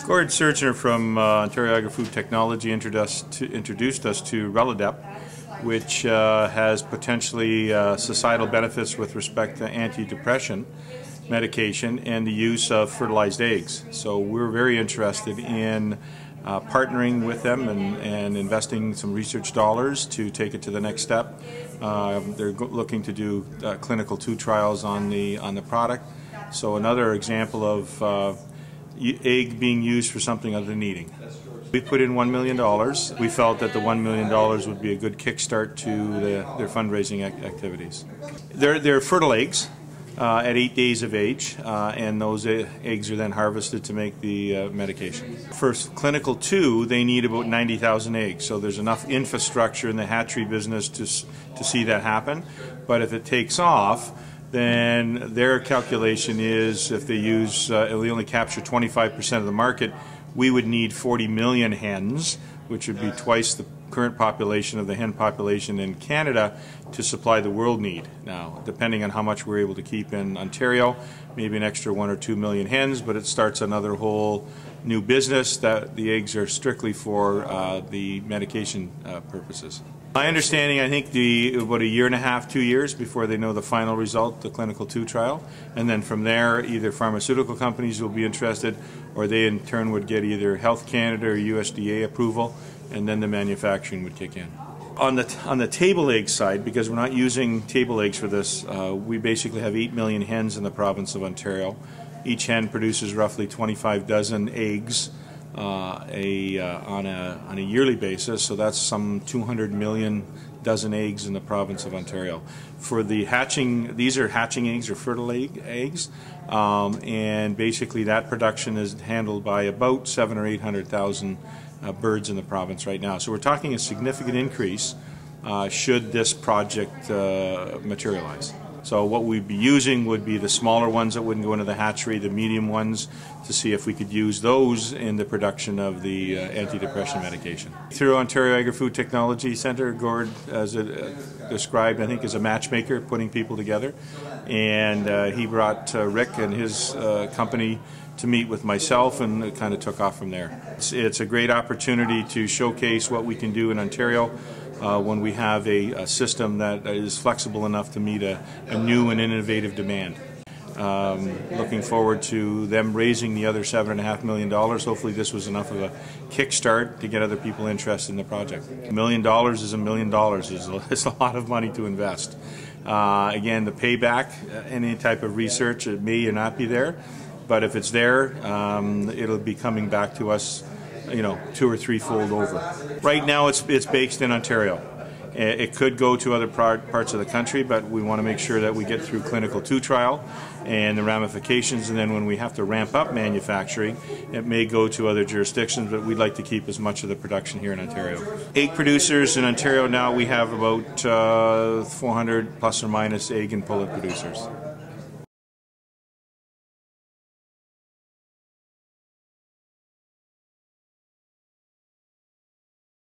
Gord Surgener from Ontario Agri-Food Technology introduced us to Rellidep, which has potentially societal benefits with respect to anti-depressant medication and the use of fertilized eggs. So we're very interested in partnering with them and investing some research dollars to take it to the next step. They're looking to do clinical 2 trials on the product. So another example of egg being used for something other than eating. We put in $1 million. We felt that the $1 million would be a good kickstart to their fundraising activities. They're fertile eggs at 8 days of age, and those eggs are then harvested to make the medication. For clinical 2, they need about 90,000 eggs, so there's enough infrastructure in the hatchery business to see that happen. But if it takes off, then their calculation is if they only capture 25% of the market, we would need 40 million hens, which would be twice the current population of the hen population in Canada to supply the world need. Now, depending on how much we're able to keep in Ontario, maybe an extra 1 or 2 million hens, but it starts another whole new business that the eggs are strictly for the medication purposes. My understanding, I think about 1.5 years, 2 years before they know the final result, the clinical 2 trial, and then from there either pharmaceutical companies will be interested or they in turn would get either Health Canada or USDA approval, and then the manufacturing would kick in. On the table egg side, because we're not using table eggs for this, we basically have 8 million hens in the province of Ontario. Each hen produces roughly 25 dozen eggs on a yearly basis, so that's some 200 million dozen eggs in the province of Ontario. For the hatching, these are hatching eggs or fertile eggs, and basically that production is handled by about 700,000 or 800,000 birds in the province right now. So we're talking a significant increase should this project materialize. So what we'd be using would be the smaller ones that wouldn't go into the hatchery, the medium ones, to see if we could use those in the production of the antidepressant medication. Through Ontario Agri-Food Technology Centre, Gord, as described, I think, is a matchmaker, putting people together. And he brought Rick and his company to meet with myself, and it kind of took off from there. It's a great opportunity to showcase what we can do in Ontario when we have a system that is flexible enough to meet a new and innovative demand. Looking forward to them raising the other $7.5 million. Hopefully this was enough of a kickstart to get other people interested in the project. $1 million is $1 million. It's a lot of money to invest. Again, the payback, any type of research, it may or not be there, but if it's there, it'll be coming back to us, 2 or 3-fold over. Right now it's based in Ontario. It could go to other parts of the country, but we want to make sure that we get through clinical 2 trial and the ramifications, and then when we have to ramp up manufacturing, it may go to other jurisdictions, but we'd like to keep as much of the production here in Ontario. Egg producers in Ontario now, we have about 400 plus or minus egg and pullet producers.